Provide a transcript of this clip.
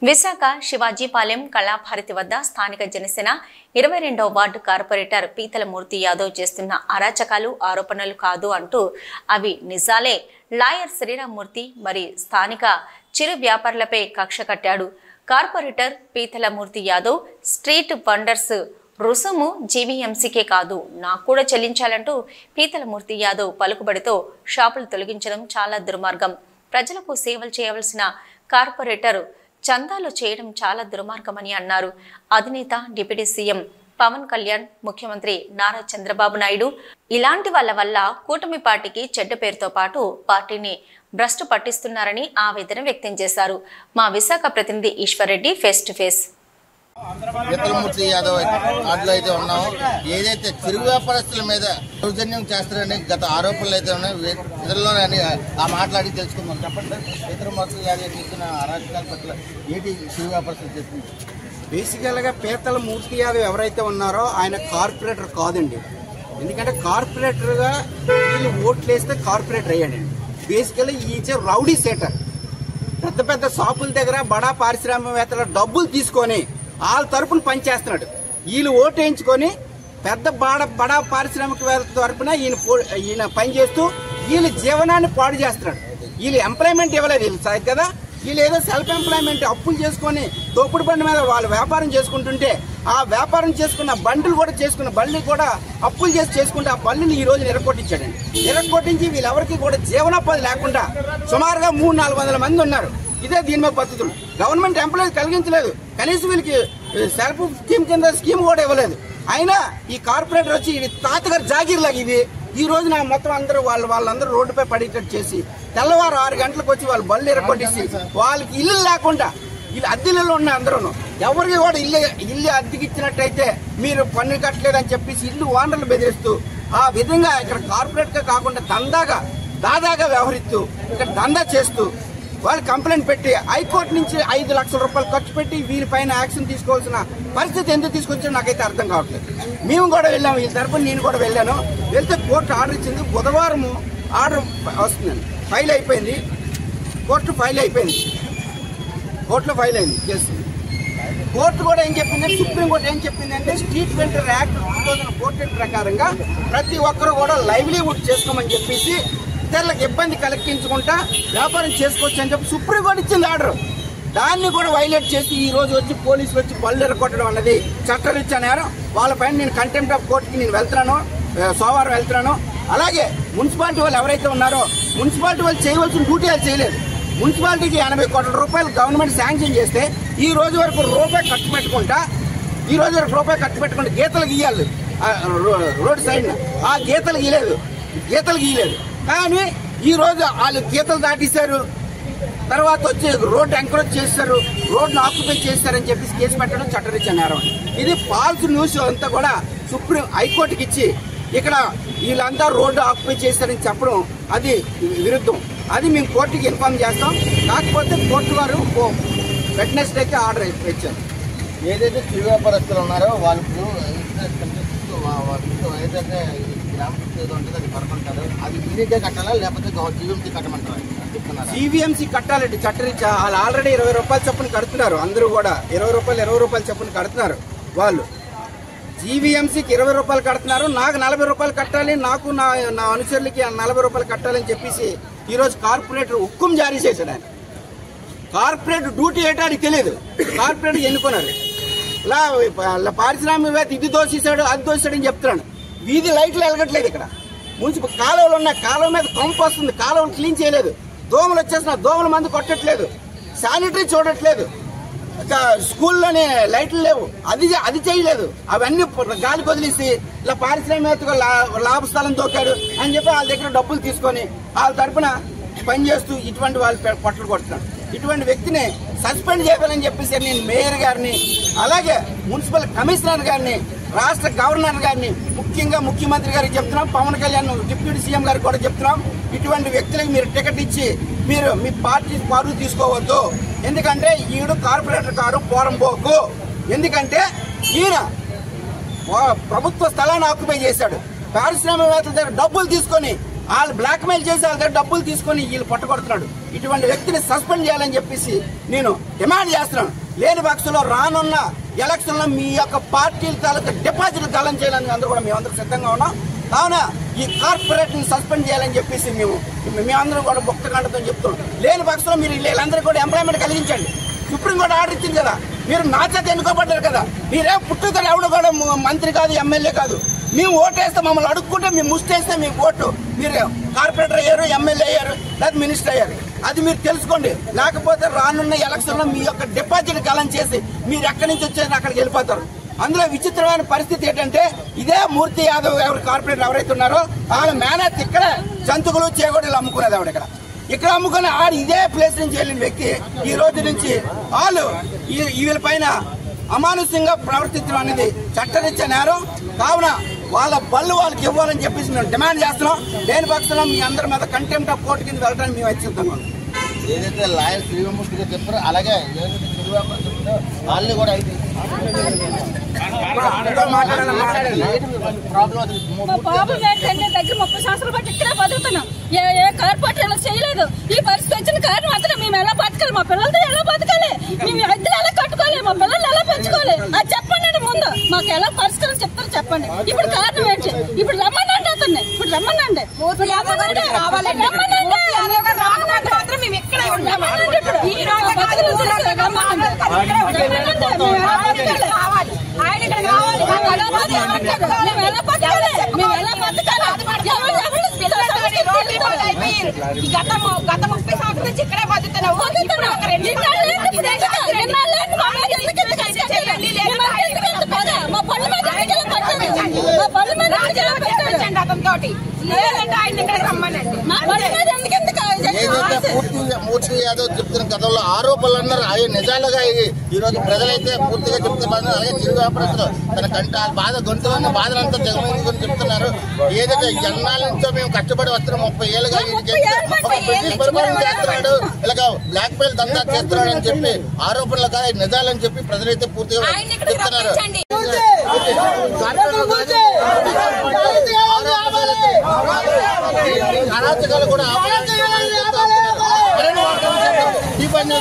విశాఖ శివాజీపాలెం కళాభారతి వద్ద స్థానిక Janasena 22వ ward corporator పీతల మూర్తి యాదవ్ చేస్తున్న అరాచకాలు ఆరోపణలు కాదు అంటూ అవి నిజాలే లాయర్ శ్రీరామ్మూర్తి మరి స్థానిక చిరు వ్యాపారులపై కక్ష కట్టాడు. కార్పొరేటర్ పీతల మూర్తి యాదవ్ స్ట్రీట్ వండర్స్ రుసుము జీవీఎంసీకే కాదు నాకు కూడా చెల్లించాలంటూ పీతల మూర్తి యాదవ్ పలుకుబడితో షాపులు తొలగించడం చాలా దుర్మార్గం. ప్రజలకు సేవలు చేయవలసిన కార్పొరేటర్ చందాలు చేయడం చాలా దుర్మార్గమని అన్నారు. అధినేత డిప్యూటీ సీఎం పవన్ కళ్యాణ్, ముఖ్యమంత్రి నారా చంద్రబాబు నాయుడు ఇలాంటి వాళ్ళ వల్ల కూటమి పార్టీకి చెడ్డ పేరుతో పాటు పార్టీని భ్రష్టు పట్టిస్తున్నారని ఆవేదన వ్యక్తం చేశారు. మా విశాఖ ప్రతినిధి Eshwar Reddy face to face. Peethalamurthy Yadav వాటిలో అయితే ఉన్నాము. ఏదైతే చిరు వ్యాపారస్తుల మీద దౌర్జన్యం చేస్తారని గత ఆరోపణలు అయితే ఉన్నాయి. ఇతరులని ఆ మాట్లాడి తెలుసుకుందాం. చెప్పండి, పీతలమూర్తి యాదవ్ చేసిన అరాచకాల పట్ల ఏంటి చిరు వ్యాపారస్తులు చేస్తుంది? బేసికల్గా పీతలమూర్తి యాదవ్ ఎవరైతే ఉన్నారో ఆయన కార్పొరేటర్ కాదండి. ఎందుకంటే కార్పొరేటర్గా వీళ్ళు ఓట్లు వేస్తే కార్పొరేటర్ అయ్యాడండి. Basically is rowdy sheeter. పెద్ద పెద్ద షాపుల దగ్గర బడా పారిశ్రామికవేత్తల డబ్బులు తీసుకొని వాళ్ళ తరపున పనిచేస్తున్నాడు. వీళ్ళు ఓటు వేయించుకొని పెద్ద బడా పారిశ్రామికవేత్త తరపున ఈయన పనిచేస్తూ వీళ్ళ జీవనాన్ని పాడు చేస్తున్నాడు. వీళ్ళు ఎంప్లాయ్మెంట్ ఇవ్వలేదు వీళ్ళు కదా. వీళ్ళు ఏదో సెల్ఫ్ ఎంప్లాయ్మెంట్ అప్పులు చేసుకొని తోపుడు బండి మీద వాళ్ళు వ్యాపారం చేసుకుంటుంటే ఆ వ్యాపారం చేసుకున్న బండ్లు కూడా చేసుకున్న బళ్ళు కూడా అప్పులు చేసుకుంటే ఆ బళ్ళని ఈ రోజు ఎరగొట్టించాడండి. ఎరగొట్టించి వీళ్ళెవరికి కూడా జీవనోపాధి లేకుండా సుమారుగా 300-400 మంది ఉన్నారు. ఇదే దీని మీద పద్ధతులు. గవర్నమెంట్ ఎంప్లాయీస్ కలిగించలేదు, కనీసం వీళ్ళకి సెల్ఫ్ స్కీమ్ కింద స్కీమ్ కూడా ఇవ్వలేదు. అయినా ఈ కార్పొరేటర్ వచ్చి ఇది తాతగారు జాగీర్లాగా ఇది ఈ రోజు నా మొత్తం అందరూ వాళ్ళందరూ రోడ్డుపై పడేటట్టు చేసి తెల్లవారు 6 గంటలకు వచ్చి వాళ్ళు బళ్ళు ఎరగొట్టేసి వాళ్ళకి ఇల్లు లేకుండా వీళ్ళు అద్దెలలో ఉన్న అందరూ ఎవరికి కూడా ఇల్లు అద్దెకి ఇచ్చినట్టయితే మీరు పన్ను కట్టలేదని చెప్పేసి ఇల్లు ఓనర్లు బెదిరిస్తూ ఆ విధంగా ఇక్కడ కార్పొరేట్గా కాకుండా దాదాగా వ్యవహరిస్తూ ఇక్కడ దందా చేస్తూ వాళ్ళు కంప్లైంట్ పెట్టి హైకోర్టు నుంచి 5 లక్షల రూపాయలు ఖర్చు పెట్టి వీళ్ళపైన యాక్షన్ తీసుకోవాల్సిన పరిస్థితి ఎందుకు తీసుకొచ్చారో నాకైతే అర్థం కావట్లేదు. మేము కూడా వెళ్ళాము, ఈ తరపున నేను కూడా వెళ్ళాను. వెళ్తే కోర్టు ఆర్డర్ ఇచ్చింది. బుధవారం ఆర్డర్ వస్తుందండి. ఫైల్ అయిపోయింది, కోర్టులో ఫైల్ అయింది కేసు. కోర్టు కూడా ఏం చెప్పిందంటే, సుప్రీంకోర్టు ఏం చెప్పిందంటే స్ట్రీట్ వెండర్ యాక్ట్ 2014 ప్రకారంగా ప్రతి ఒక్కరు కూడా లైవ్లీవుడ్ చేసుకోమని చెప్పేసి ఇతరులకు ఇబ్బంది కలిగించకుండా వ్యాపారం చేసుకోవచ్చు అని చెప్పి సుప్రీంకోర్టు ఇచ్చింది ఆర్డర్. దాన్ని కూడా వైలేట్ చేసి ఈ రోజు వచ్చి పోలీసులు వచ్చి బళ్ళు ఎరగొట్టడం అన్నది చట్టరీత్యా నేరం. వాళ్ళపైన నేను కంటెంప్ట్ ఆఫ్ కోర్టుకి నేను వెళ్తున్నాను, సోమవారం వెళ్తున్నాను. అలాగే మున్సిపాలిటీ వాళ్ళు ఎవరైతే ఉన్నారో మున్సిపాలిటీ వాళ్ళు చేయవలసిన డ్యూటీ వాళ్ళు చేయలేదు. మున్సిపాలిటీకి 80 కోట్ల రూపాయలు గవర్నమెంట్ శాంక్షన్ చేస్తే ఈ రోజు వరకు రూపాయి ఖర్చు పెట్టుకుంటే గీతలు గీయాలి రోడ్ సైడ్. ఆ గీతలు గీయలేదు. కానీ ఈ రోజు వాళ్ళు గీతలు దాటిస్తారు, తర్వాత వచ్చి రోడ్డు ఎంకరేజ్ చేస్తారు, రోడ్ను ఆక్యుపై చేస్తారని చెప్పేసి కేసు పెట్టడం చట్టరీత్యా నేరం. ఇది ఫాల్స్ న్యూస్ అంతా కూడా హైకోర్టుకి ఇచ్చి ఇక్కడ వీళ్ళంతా రోడ్డు ఆక్యుపై చేస్తారని చెప్పడం అది విరుద్ధం. అది మేము కోర్టుకి ఇన్ఫార్మ్ చేస్తాం. కాకపోతే కోర్టు వారు ఫిట్నెస్ డేకి ఆర్డర్ ఇచ్చారు. ఏదైతే చిరు వ్యాపారస్తులు ఉన్నారో వాళ్ళకు ఏదైతే అది యూనిట్గా కట్టాలా లేకపోతే జీవీఎంసీ కట్టమంటారా? జీవీఎంసీ కట్టాలండి చట్టరీత్యా. వాళ్ళు ఆల్రెడీ 20 రూపాయలు చొప్పున కడుతున్నారు. అందరూ కూడా 20 రూపాయలు చొప్పున కడుతున్నారు. వాళ్ళు జీవీఎంసీకి 20 రూపాయలు కడుతున్నారు. నాకు 40 రూపాయలు కట్టాలి, నాకు నా అనుచరులకి 40 రూపాయలు కట్టాలని చెప్పేసి ఈరోజు కార్పొరేటర్ హుక్కుం జారీ చేశాడు. ఆయన కార్పొరేటర్ డ్యూటీ ఏంటాడికి తెలియదు. కార్పొరేటర్ ఎన్నుకున్నారు. ఇలా పారిశ్రామికవేత్త ఇది దోషిస్తాడు అది దోషిస్తాడని చెప్తున్నాడు. వీధి లైట్లు వెలగట్లేదు. ఇక్కడ మున్సిపల్ కాలువలు ఉన్నాయి, కాలువ మీద కొంప వస్తుంది, కాలువలు క్లీన్ చేయలేదు. దోమలు వచ్చేసిన దోమల మందు కొట్టట్లేదు, శానిటరీ చూడట్లేదు. స్కూల్లోనే లైట్లు లేవు, అది చేయలేదు. అవన్నీ గాలికి వదిలేసి ఇలా పారిశ్రామికవేత్తగా లాభస్థలం దొక్కాడు అని చెప్పి వాళ్ళ దగ్గర డబ్బులు తీసుకొని వాళ్ళ తరఫున పనిచేస్తూ ఇటువంటి వాళ్ళు పొట్టలు కొడుతున్నాడు. ఇటువంటి వ్యక్తిని సస్పెండ్ చేయాలని చెప్పేసి నేను మేయర్ గారిని, అలాగే మున్సిపల్ కమిషనర్ గారిని, రాష్ట్ర గవర్నర్ గారిని, ముఖ్యంగా ముఖ్యమంత్రి గారికి చెప్తున్నాం, పవన్ కళ్యాణ్ డిప్యూటీ సీఎం గారికి కూడా చెప్తున్నాం. ఇటువంటి వ్యక్తులకు మీరు టికెట్ ఇచ్చి మీరు మీ పార్టీ పరువు తీసుకోవద్దు. ఎందుకంటే ఈడు కార్పొరేటర్ కారు పోరంబోకు. ఎందుకంటే ఈయన ప్రభుత్వ స్థలాన్ని ఆక్యుపై చేశాడు. పారిశ్రామికవేత్తల దగ్గర డబ్బులు తీసుకొని వాళ్ళు బ్లాక్ మెయిల్ చేసి వాళ్ళ దగ్గర డబ్బులు తీసుకొని వీళ్ళు పట్టుకొడుతున్నాడు. ఇటువంటి వ్యక్తిని సస్పెండ్ చేయాలని చెప్పేసి నేను డిమాండ్ చేస్తున్నాను. లేని పక్షంలో రానున్న ఎలక్షన్ లో మీ యొక్క పార్టీల తాలూకా డిపాజిట్ గలం చేయాలని అందరూ కూడా మేమందరూ సిద్ధంగా ఉన్నాం. కావున ఈ కార్పొరేట్ ని సస్పెండ్ చేయాలని చెప్పేసి మేమందరం కూడా భక్తకంఠతో చెప్తున్నాం. లేని పక్షంలో మీరు వీళ్ళందరూ కూడా ఎంప్లాయ్మెంట్ కలిగించండి. సుప్రీం కోర్టు ఆర్డర్ ఇచ్చింది కదా, మీరు నా చేత ఎన్నుకోబడ్డారు కదా, మీరేం పుట్టుకలు ఎవడు కూడా మంత్రి కాదు, ఎమ్మెల్యే కాదు. మేము ఓటేస్తే మమ్మల్ని అడుక్కుంటే మేము ముష్టేస్తే మీకు ఓటు, మీరు కార్పొరేటర్ అయ్యారు, ఎమ్మెల్యే అయ్యారు, లేదా మినిస్టర్ అయ్యారు, అది మీరు తెలుసుకోండి. లేకపోతే రానున్న ఎలక్షన్ లో మీ యొక్క డిపాజిట్ గలం చేసి మీరు ఎక్కడి నుంచి వచ్చేసి అక్కడికి వెళ్ళిపోతారు. అందులో విచిత్రమైన పరిస్థితి ఏంటంటే ఇదే మూర్తి యాదవ్ ఎవరు కార్పొరేటర్ ఎవరైతే ఉన్నారో వాళ్ళ మేనేజ్ ఇక్కడ జంతువులు చేగొడలు అమ్ముకునేది ఆవిడ ఇక్కడ అమ్ముకుని ఆడు ఇదే ప్లేస్ నుంచి వెళ్ళిన వ్యక్తి ఈ రోజు నుంచి వాళ్ళు వీళ్ళ పైన అమానుష్యంగా ప్రవర్తించడం అనేది చట్టరీత్యా నేరం. కావున వాళ్ళ బళ్ళు వాళ్ళకి ఇవ్వాలని చెప్పేసి మేము డిమాండ్ చేస్తున్నాం. లేని పక్షంలో మీ అందరి మీద కంటెంప్ట్ ఆఫ్ కోర్టు కింద వెళ్ళడానికి మేము అయితే సిద్ధంగా ఉన్నాం. ఏదైతే లాయర్ శ్రీరామూర్తిగా చెప్పారో అలాగే ఏదైతే తెలుగు చెప్తారో వాళ్ళు కూడా అయితే ప్రాబ్లం ఏంటంటే దగ్గర 30 సంవత్సరాలు బట్టి ఇక్కడే బతుకుతున్నాం. ఏ కార్పొరేటర్ చేయలేదు. ఈ పరిస్థితి వచ్చిన కారణం మాత్రం మేము ఎలా బతకాలి, మా పిల్లలతో ఎలా బతకాలి, మేము ఇద్దరు ఎలా కట్టుకోవాలి, మా పిల్లలు ఎలా పెంచుకోవాలి అది చెప్పండి. ముందు మాకు ఎలా పరిష్కారం చెప్తారో చెప్పండి. ఇప్పుడు కారణం ఏంటి? ఇప్పుడు రమ్మనండి అతన్ని, ఇప్పుడు రమ్మనండి గత 30 సంవత్సరాల నుంచి ఇక్కడే బతుకుతున్నాం. అతనితోటి లేదంటే ఆయన ఇక్కడ రమ్మనండి. ఏదైతే మూర్తి యాదవ్ చెప్తున్న గతంలో ఆరోపణలు అన్నారు అవి నిజాలుగా ఈ రోజు ప్రజలైతే పూర్తిగా చెప్తున్నారు. అలాగే చిరు వ్యాపారస్తులు తన కంట బాధ గొంతులోని బాధలంతా జగన్ చెప్తున్నారు. ఏదైతే జన్నాల నుంచో మేము కష్టపడి వస్తున్నాం, 30 ఏళ్ళుగా బ్రిటిష్ పరిపాలన చేస్తున్నాడు, ఇలాగ బ్లాక్ మెయిల్ దందా చేస్తున్నాడు అని చెప్పి ఆరోపణలు కాదు నిజాలని చెప్పి ప్రజలైతే పూర్తిగా చెప్తున్నారు. అరాచకాలు కూడా దీపాన్ని